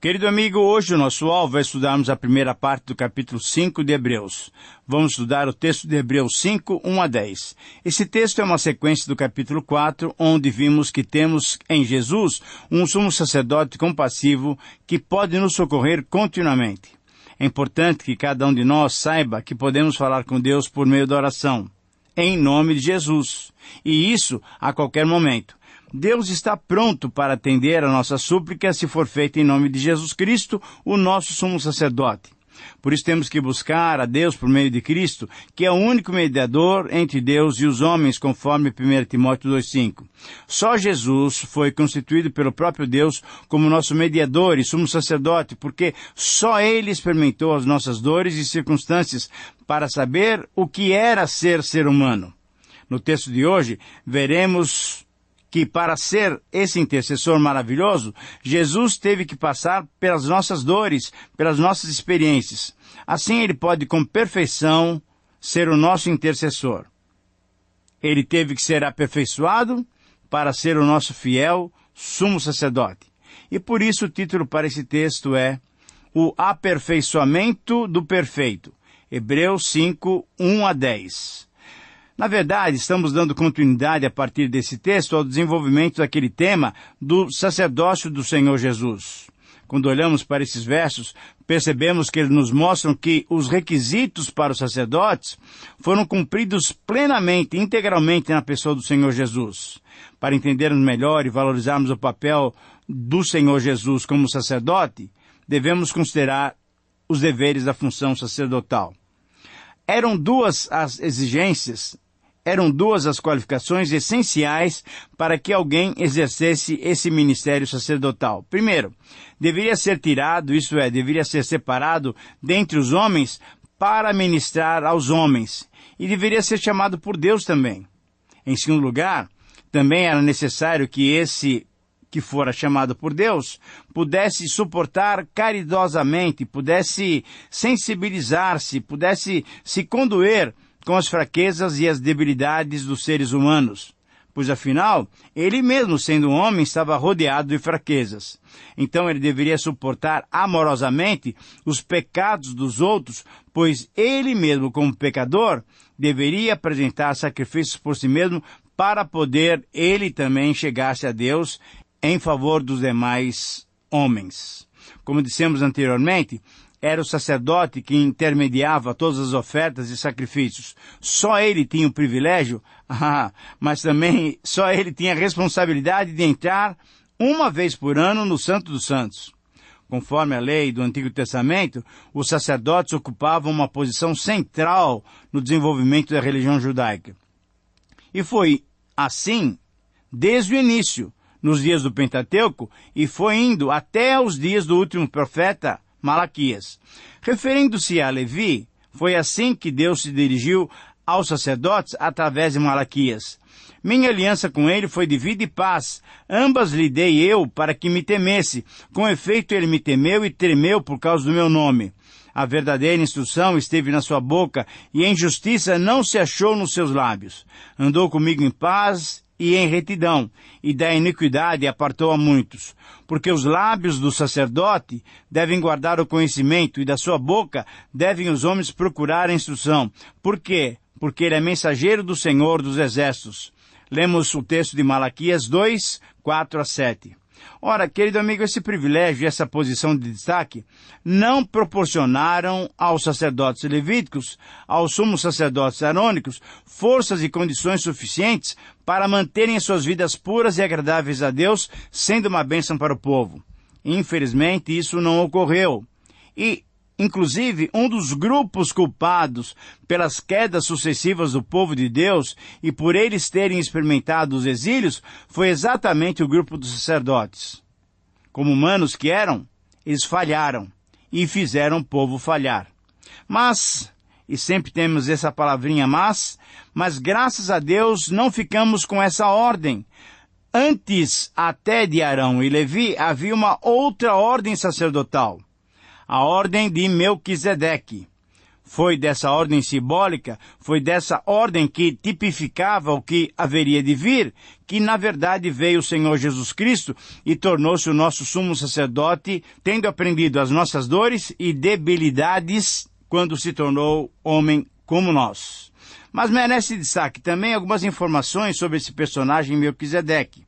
Querido amigo, hoje o nosso alvo é estudarmos a primeira parte do capítulo 5 de Hebreus. Vamos estudar o texto de Hebreus 5, 1 a 10. Esse texto é uma sequência do capítulo 4, onde vimos que temos em Jesus um sumo sacerdote compassivo que pode nos socorrer continuamente. É importante que cada um de nós saiba que podemos falar com Deus por meio da oração, em nome de Jesus, e isso a qualquer momento. Deus está pronto para atender a nossa súplica se for feita em nome de Jesus Cristo, o nosso sumo sacerdote. Por isso temos que buscar a Deus por meio de Cristo, que é o único mediador entre Deus e os homens, conforme 1 Timóteo 2,5. Só Jesus foi constituído pelo próprio Deus como nosso mediador e sumo sacerdote, porque só Ele experimentou as nossas dores e circunstâncias para saber o que era ser humano. No texto de hoje, veremos que para ser esse intercessor maravilhoso, Jesus teve que passar pelas nossas dores, pelas nossas experiências. Assim ele pode com perfeição ser o nosso intercessor. Ele teve que ser aperfeiçoado para ser o nosso fiel sumo sacerdote. E por isso o título para esse texto é O Aperfeiçoamento do Perfeito. Hebreus 5, 1 a 10. Na verdade, estamos dando continuidade a partir desse texto ao desenvolvimento daquele tema do sacerdócio do Senhor Jesus. Quando olhamos para esses versos, percebemos que eles nos mostram que os requisitos para os sacerdotes foram cumpridos plenamente, integralmente na pessoa do Senhor Jesus. Para entendermos melhor e valorizarmos o papel do Senhor Jesus como sacerdote, devemos considerar os deveres da função sacerdotal. Eram duas as qualificações essenciais para que alguém exercesse esse ministério sacerdotal. Primeiro, deveria ser tirado, isto é, deveria ser separado dentre os homens para ministrar aos homens. E deveria ser chamado por Deus também. Em segundo lugar, também era necessário que esse que fora chamado por Deus, pudesse suportar caridosamente, pudesse sensibilizar-se, pudesse se condoer com as fraquezas e as debilidades dos seres humanos, pois afinal, ele mesmo sendo um homem estava rodeado de fraquezas. Então ele deveria suportar amorosamente os pecados dos outros, pois ele mesmo como pecador deveria apresentar sacrifícios por si mesmo para poder ele também chegar-se a Deus em favor dos demais homens. Como dissemos anteriormente, era o sacerdote que intermediava todas as ofertas e sacrifícios. Só ele tinha o privilégio, mas também só ele tinha a responsabilidade de entrar uma vez por ano no Santo dos Santos. Conforme a lei do Antigo Testamento, os sacerdotes ocupavam uma posição central no desenvolvimento da religião judaica. E foi assim desde o início, nos dias do Pentateuco, e foi indo até os dias do último profeta, Malaquias. Referindo-se a Levi, foi assim que Deus se dirigiu aos sacerdotes através de Malaquias. Minha aliança com ele foi de vida e paz. Ambas lhe dei eu para que me temesse. Com efeito ele me temeu e tremeu por causa do meu nome. A verdadeira instrução esteve na sua boca e a injustiça não se achou nos seus lábios. Andou comigo em paz e em retidão, e da iniquidade apartou a muitos. Porque os lábios do sacerdote devem guardar o conhecimento, e da sua boca devem os homens procurar a instrução. Por quê? Porque ele é mensageiro do Senhor dos Exércitos. Lemos o texto de Malaquias 2, 4 a 7. Ora, querido amigo, esse privilégio e essa posição de destaque não proporcionaram aos sacerdotes levíticos, aos sumos sacerdotes arônicos, forças e condições suficientes para manterem as suas vidas puras e agradáveis a Deus, sendo uma bênção para o povo. Infelizmente, isso não ocorreu. E, inclusive, um dos grupos culpados pelas quedas sucessivas do povo de Deus e por eles terem experimentado os exílios foi exatamente o grupo dos sacerdotes. Como humanos que eram, eles falharam e fizeram o povo falhar. Mas, e sempre temos essa palavrinha mas graças a Deus não ficamos com essa ordem. Antes até de Arão e Levi havia uma outra ordem sacerdotal. A ordem de Melquisedeque. Foi dessa ordem simbólica, foi dessa ordem que tipificava o que haveria de vir, que na verdade veio o Senhor Jesus Cristo e tornou-se o nosso sumo sacerdote, tendo aprendido as nossas dores e debilidades quando se tornou homem como nós. Mas merece destaque também algumas informações sobre esse personagem Melquisedeque.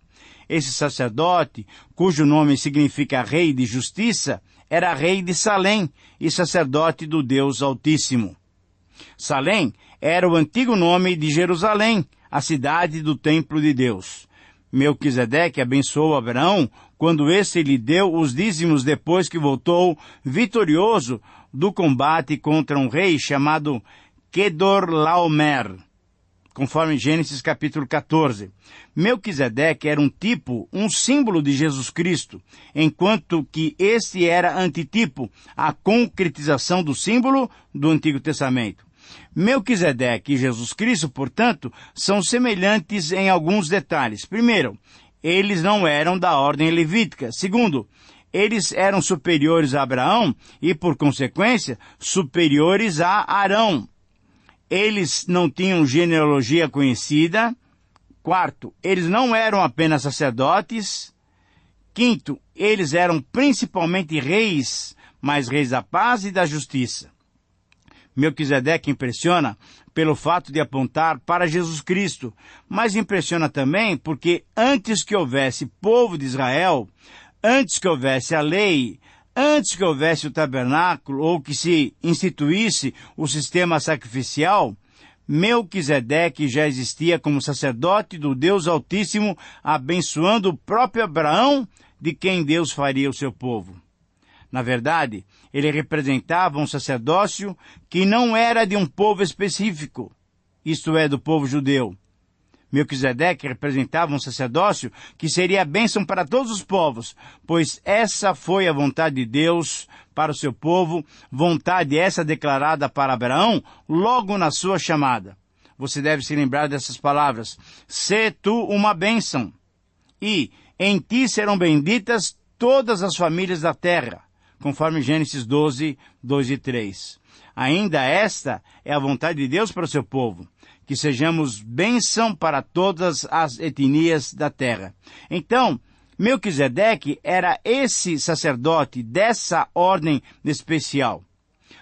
Esse sacerdote, cujo nome significa rei de justiça, era rei de Salém e sacerdote do Deus Altíssimo. Salém era o antigo nome de Jerusalém, a cidade do templo de Deus. Melquisedeque abençoou Abraão quando esse lhe deu os dízimos depois que voltou vitorioso do combate contra um rei chamado Quedorlaomer, conforme Gênesis capítulo 14. Melquisedeque era um tipo, um símbolo de Jesus Cristo, enquanto que este era antitipo, a concretização do símbolo do Antigo Testamento. Melquisedeque e Jesus Cristo, portanto, são semelhantes em alguns detalhes. Primeiro, eles não eram da ordem levítica. Segundo, eles eram superiores a Abraão e, por consequência, superiores a Arão. Eles não tinham genealogia conhecida. Quarto, eles não eram apenas sacerdotes. Quinto, eles eram principalmente reis, mas reis da paz e da justiça. Melquisedeque impressiona pelo fato de apontar para Jesus Cristo, mas impressiona também porque antes que houvesse povo de Israel, antes que houvesse a lei, antes que houvesse o tabernáculo ou que se instituísse o sistema sacrificial, Melquisedeque já existia como sacerdote do Deus Altíssimo, abençoando o próprio Abraão, de quem Deus faria o seu povo. Na verdade, ele representava um sacerdócio que não era de um povo específico, isto é, do povo judeu. Melquisedeque representava um sacerdócio que seria a bênção para todos os povos, pois essa foi a vontade de Deus para o seu povo, vontade essa declarada para Abraão logo na sua chamada. Você deve se lembrar dessas palavras: "Sê tu uma bênção, e em ti serão benditas todas as famílias da terra", conforme Gênesis 12, 2 e 3. Ainda esta é a vontade de Deus para o seu povo, que sejamos bênção para todas as etnias da terra. Então, Melquisedeque era esse sacerdote dessa ordem especial.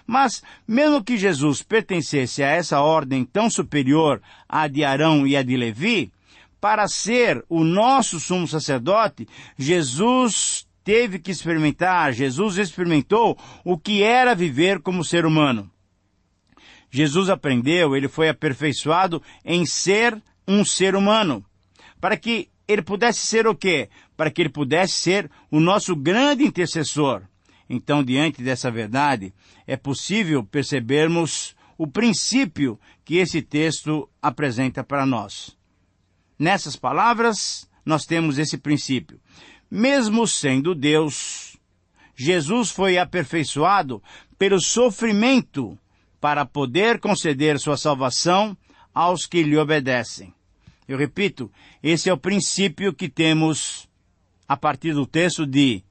Mas, mesmo que Jesus pertencesse a essa ordem tão superior à de Arão e à de Levi, para ser o nosso sumo sacerdote, Jesus experimentou o que era viver como ser humano. Jesus aprendeu, ele foi aperfeiçoado em ser um ser humano. Para que ele pudesse ser o quê? Para que ele pudesse ser o nosso grande intercessor. Então, diante dessa verdade, é possível percebermos o princípio que esse texto apresenta para nós. Nessas palavras, nós temos esse princípio. Mesmo sendo Deus, Jesus foi aperfeiçoado pelo sofrimento para poder conceder sua salvação aos que lhe obedecem. Eu repito, esse é o princípio que temos a partir do texto de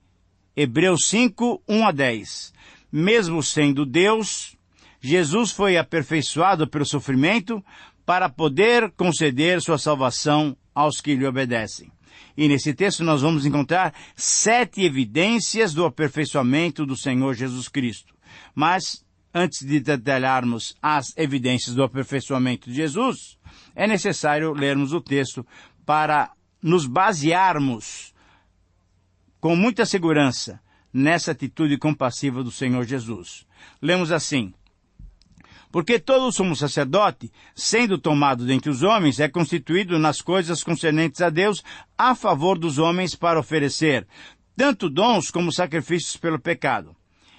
Hebreus 5, 1 a 10. Mesmo sendo Deus, Jesus foi aperfeiçoado pelo sofrimento para poder conceder sua salvação aos que lhe obedecem. E nesse texto nós vamos encontrar 7 evidências do aperfeiçoamento do Senhor Jesus Cristo. Mas, antes de detalharmos as evidências do aperfeiçoamento de Jesus, é necessário lermos o texto para nos basearmos com muita segurança nessa atitude compassiva do Senhor Jesus. Lemos assim: "Porque todo sumo sacerdote, sendo tomado dentre os homens, é constituído nas coisas concernentes a Deus, a favor dos homens para oferecer tanto dons como sacrifícios pelo pecado.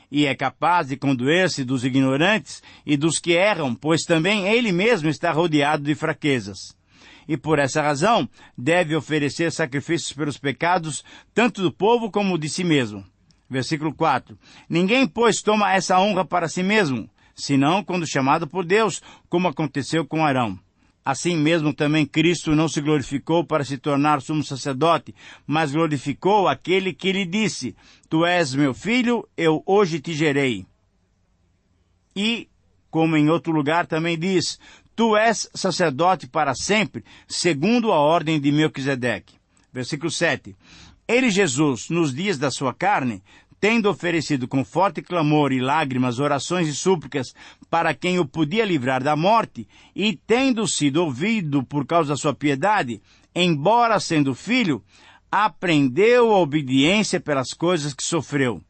E é capaz de condoer-se dos ignorantes e dos que erram, pois também ele mesmo está rodeado de fraquezas. E por essa razão deve oferecer sacrifícios pelos pecados, tanto do povo como de si mesmo." Versículo 4. "Ninguém, pois, toma essa honra para si mesmo, senão quando chamado por Deus, como aconteceu com Arão. Assim mesmo também Cristo não se glorificou para se tornar sumo sacerdote, mas glorificou aquele que lhe disse: Tu és meu filho, eu hoje te gerei. E como em outro lugar também diz, tu és sacerdote para sempre, segundo a ordem de Melquisedeque. Versículo 7. Ele, Jesus, nos dias da sua carne, tendo oferecido com forte clamor e lágrimas, orações e súplicas para quem o podia livrar da morte, e tendo sido ouvido por causa da sua piedade, embora sendo filho, aprendeu a obediência pelas coisas que sofreu.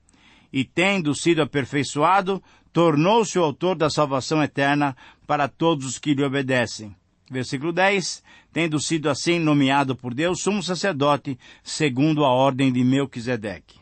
E tendo sido aperfeiçoado, tornou-se o autor da salvação eterna para todos os que lhe obedecem. Versículo 10. Tendo sido assim nomeado por Deus, sumo sacerdote, segundo a ordem de Melquisedeque.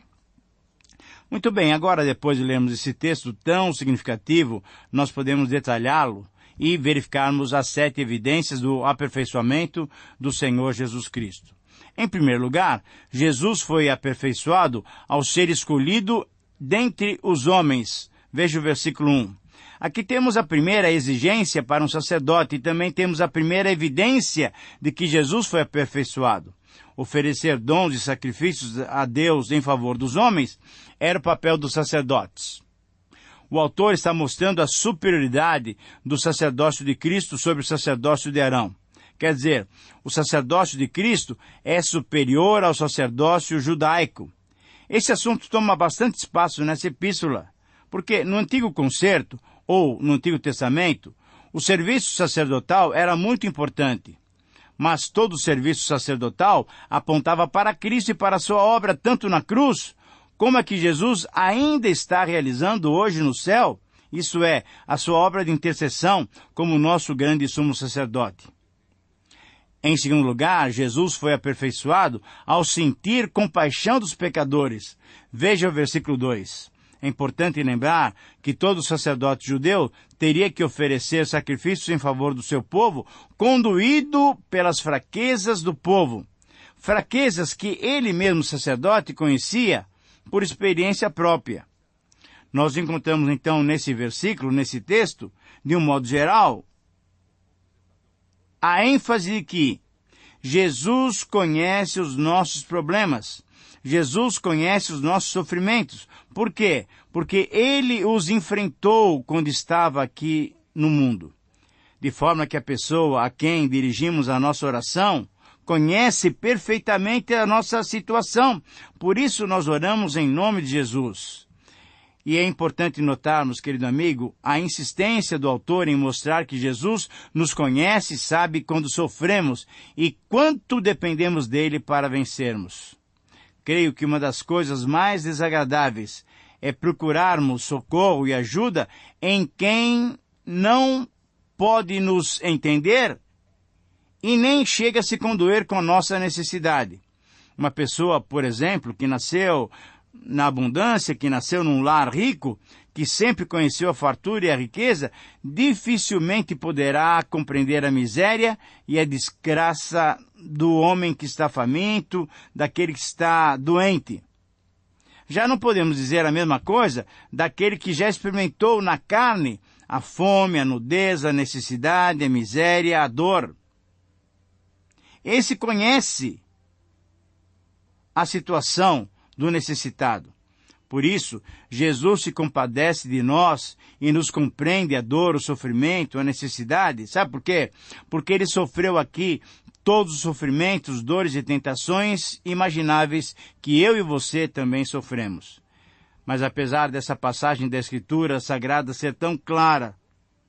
Muito bem, agora depois de lermos esse texto tão significativo, nós podemos detalhá-lo e verificarmos as 7 evidências do aperfeiçoamento do Senhor Jesus Cristo. Em primeiro lugar, Jesus foi aperfeiçoado ao ser escolhido dentre os homens. Veja o versículo 1. Aqui temos a primeira exigência para um sacerdote e também temos a primeira evidência de que Jesus foi aperfeiçoado. Oferecer dons e sacrifícios a Deus em favor dos homens era o papel dos sacerdotes. O autor está mostrando a superioridade do sacerdócio de Cristo sobre o sacerdócio de Arão. Quer dizer, o sacerdócio de Cristo é superior ao sacerdócio judaico. Esse assunto toma bastante espaço nessa epístola, porque no Antigo Concerto, ou no Antigo Testamento, o serviço sacerdotal era muito importante. Mas todo o serviço sacerdotal apontava para Cristo e para a sua obra, tanto na cruz, como a que Jesus ainda está realizando hoje no céu, isso é, a sua obra de intercessão como nosso grande sumo sacerdote. Em segundo lugar, Jesus foi aperfeiçoado ao sentir compaixão dos pecadores. Veja o versículo 2. É importante lembrar que todo sacerdote judeu teria que oferecer sacrifícios em favor do seu povo, conduído pelas fraquezas do povo. Fraquezas que ele mesmo, sacerdote, conhecia por experiência própria. Nós encontramos então nesse versículo, nesse texto, de um modo geral, a ênfase de que Jesus conhece os nossos problemas. Jesus conhece os nossos sofrimentos. Por quê? Porque Ele os enfrentou quando estava aqui no mundo. De forma que a pessoa a quem dirigimos a nossa oração conhece perfeitamente a nossa situação. Por isso nós oramos em nome de Jesus. E é importante notarmos, querido amigo, a insistência do autor em mostrar que Jesus nos conhece e sabe quando sofremos e quanto dependemos dele para vencermos. Creio que uma das coisas mais desagradáveis é procurarmos socorro e ajuda em quem não pode nos entender e nem chega a se condoer com a nossa necessidade. Uma pessoa, por exemplo, que nasceu na abundância, que nasceu num lar rico, que sempre conheceu a fartura e a riqueza, dificilmente poderá compreender a miséria e a desgraça do homem que está faminto, daquele que está doente. Já não podemos dizer a mesma coisa daquele que já experimentou na carne a fome, a nudez, a necessidade, a miséria, a dor. Esse conhece a situação do necessitado. Por isso, Jesus se compadece de nós e nos compreende a dor, o sofrimento, a necessidade. Sabe por quê? Porque Ele sofreu aqui todos os sofrimentos, dores e tentações imagináveis que eu e você também sofremos. Mas apesar dessa passagem da Escritura Sagrada ser tão clara,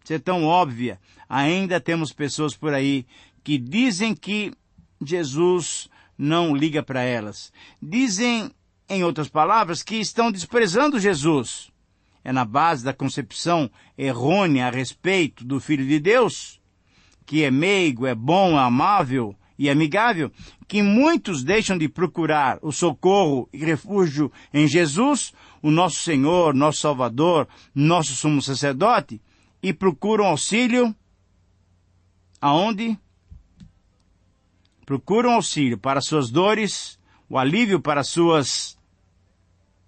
ser tão óbvia, ainda temos pessoas por aí que dizem que Jesus não liga para elas. Dizem, em outras palavras, que estão desprezando Jesus. É na base da concepção errônea a respeito do Filho de Deus, que é meigo, é bom, é amável e amigável, que muitos deixam de procurar o socorro e refúgio em Jesus, o nosso Senhor, nosso Salvador, nosso sumo sacerdote, e procuram auxílio aonde? Procuram auxílio para suas dores, o alívio para suas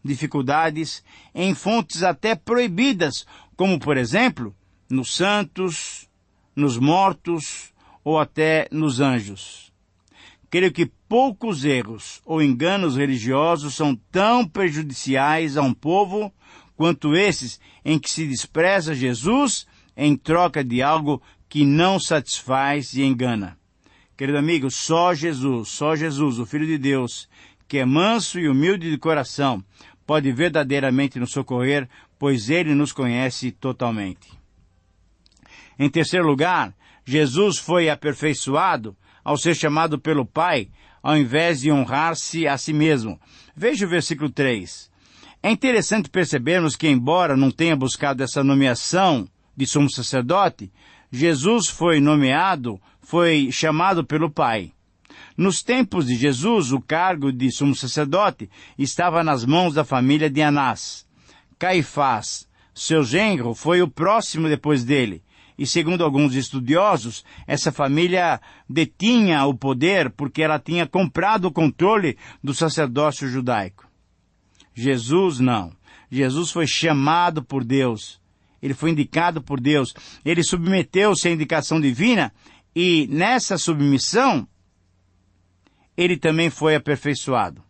dificuldades, em fontes até proibidas, como, por exemplo, nos santos, nos mortos ou até nos anjos. Creio que poucos erros ou enganos religiosos são tão prejudiciais a um povo quanto esses em que se despreza Jesus em troca de algo que não satisfaz e engana. Querido amigo, só Jesus, o Filho de Deus, que é manso e humilde de coração, pode verdadeiramente nos socorrer, pois Ele nos conhece totalmente. Em terceiro lugar, Jesus foi aperfeiçoado ao ser chamado pelo Pai, ao invés de honrar-se a si mesmo. Veja o versículo 3. É interessante percebermos que, embora não tenha buscado essa nomeação de sumo sacerdote, Jesus foi chamado pelo Pai. Nos tempos de Jesus, o cargo de sumo sacerdote estava nas mãos da família de Anás. Caifás, seu genro, foi o próximo depois dele. E segundo alguns estudiosos, essa família detinha o poder porque ela tinha comprado o controle do sacerdócio judaico. Jesus não. Jesus foi chamado por Deus. Ele foi indicado por Deus. Ele submeteu-se à indicação divina e nessa submissão, ele também foi aperfeiçoado.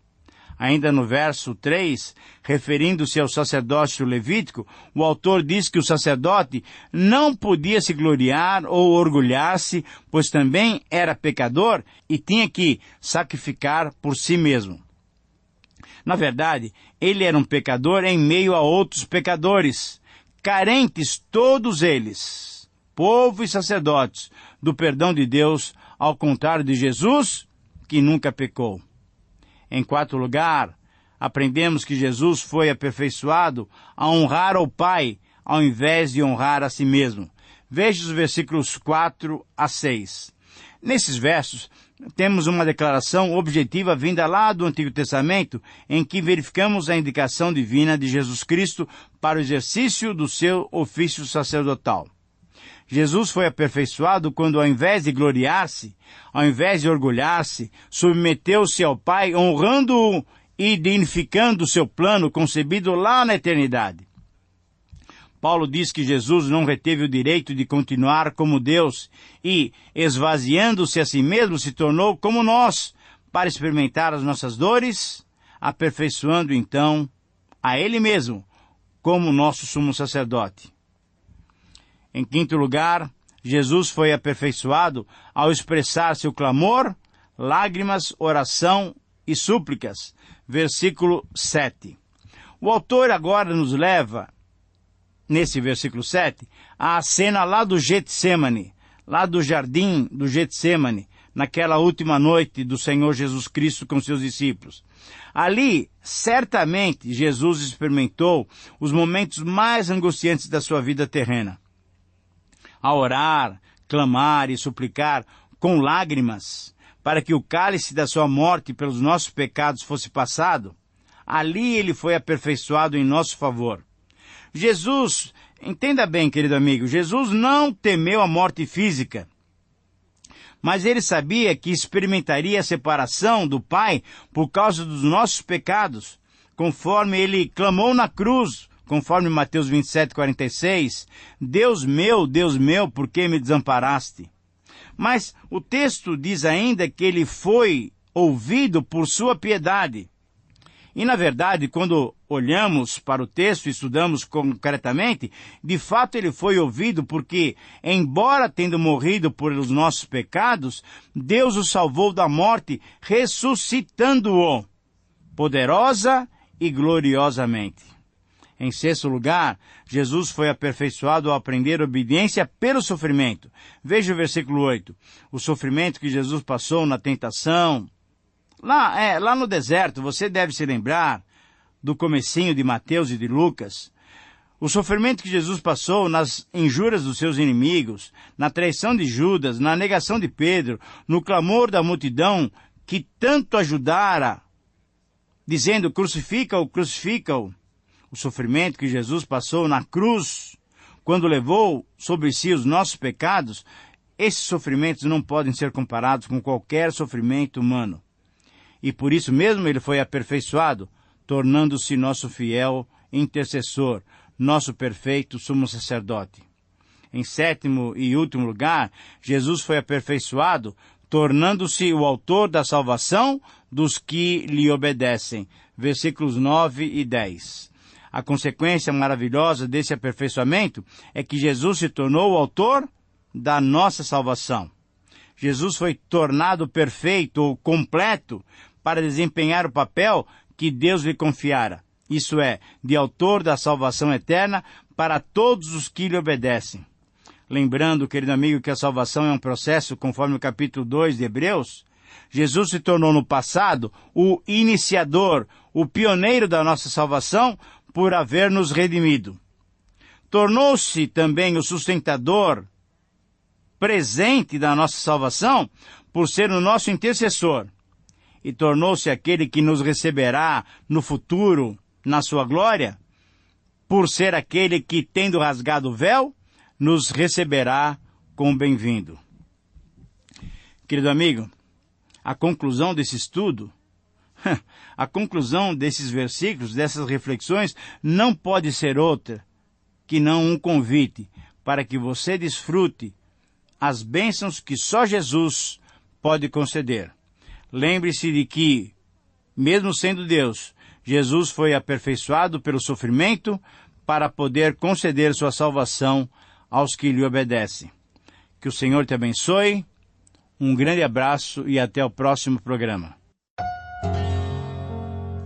Ainda no verso 3, referindo-se ao sacerdócio levítico, o autor diz que o sacerdote não podia se gloriar ou orgulhar-se, pois também era pecador e tinha que sacrificar por si mesmo. Na verdade, ele era um pecador em meio a outros pecadores, carentes todos eles, povo e sacerdotes, do perdão de Deus, ao contrário de Jesus, que nunca pecou. Em quarto lugar, aprendemos que Jesus foi aperfeiçoado a honrar ao Pai, ao invés de honrar a si mesmo. Veja os versículos 4 a 6. Nesses versos, temos uma declaração objetiva vinda lá do Antigo Testamento, em que verificamos a indicação divina de Jesus Cristo para o exercício do seu ofício sacerdotal. Jesus foi aperfeiçoado quando, ao invés de gloriar-se, ao invés de orgulhar-se, submeteu-se ao Pai, honrando-o e dignificando o seu plano concebido lá na eternidade. Paulo diz que Jesus não reteve o direito de continuar como Deus e, esvaziando-se a si mesmo, se tornou como nós, para experimentar as nossas dores, aperfeiçoando então a Ele mesmo como nosso sumo sacerdote. Em quinto lugar, Jesus foi aperfeiçoado ao expressar seu clamor, lágrimas, oração e súplicas. Versículo 7. O autor agora nos leva, nesse versículo 7, à cena lá do Getsêmani, lá do jardim do Getsêmani, naquela última noite do Senhor Jesus Cristo com seus discípulos. Ali, certamente, Jesus experimentou os momentos mais angustiantes da sua vida terrena. A orar, clamar e suplicar com lágrimas, para que o cálice da sua morte pelos nossos pecados fosse passado, ali ele foi aperfeiçoado em nosso favor. Jesus, entenda bem, querido amigo, Jesus não temeu a morte física, mas ele sabia que experimentaria a separação do Pai por causa dos nossos pecados, conforme ele clamou na cruz, conforme Mateus 27:46, Deus meu, por que me desamparaste? Mas o texto diz ainda que ele foi ouvido por sua piedade. E, na verdade, quando olhamos para o texto e estudamos concretamente, de fato ele foi ouvido porque, embora tendo morrido por os nossos pecados, Deus o salvou da morte, ressuscitando-o, poderosa e gloriosamente. Em sexto lugar, Jesus foi aperfeiçoado ao aprender obediência pelo sofrimento. Veja o versículo 8. O sofrimento que Jesus passou na tentação. Lá no deserto, você deve se lembrar do comecinho de Mateus e de Lucas. O sofrimento que Jesus passou nas injúrias dos seus inimigos, na traição de Judas, na negação de Pedro, no clamor da multidão que tanto ajudara, dizendo, crucifica-o, crucifica-o. O sofrimento que Jesus passou na cruz, quando levou sobre si os nossos pecados, esses sofrimentos não podem ser comparados com qualquer sofrimento humano. E por isso mesmo ele foi aperfeiçoado, tornando-se nosso fiel intercessor, nosso perfeito sumo sacerdote. Em sétimo e último lugar, Jesus foi aperfeiçoado, tornando-se o autor da salvação dos que lhe obedecem. Versículos 9 e 10. A consequência maravilhosa desse aperfeiçoamento é que Jesus se tornou o autor da nossa salvação. Jesus foi tornado perfeito ou completo para desempenhar o papel que Deus lhe confiara. Isso é, de autor da salvação eterna para todos os que lhe obedecem. Lembrando, querido amigo, que a salvação é um processo, conforme o capítulo 2 de Hebreus, Jesus se tornou no passado o iniciador, o pioneiro da nossa salvação por haver nos redimido. Tornou-se também o sustentador presente da nossa salvação por ser o nosso intercessor. E tornou-se aquele que nos receberá no futuro, na sua glória, por ser aquele que, tendo rasgado o véu, nos receberá com bem-vindo. Querido amigo, a conclusão desse estudo, a conclusão desses versículos, dessas reflexões, não pode ser outra que não um convite para que você desfrute as bênçãos que só Jesus pode conceder. Lembre-se de que, mesmo sendo Deus, Jesus foi aperfeiçoado pelo sofrimento para poder conceder sua salvação aos que lhe obedecem. Que o Senhor te abençoe. Um grande abraço e até o próximo programa.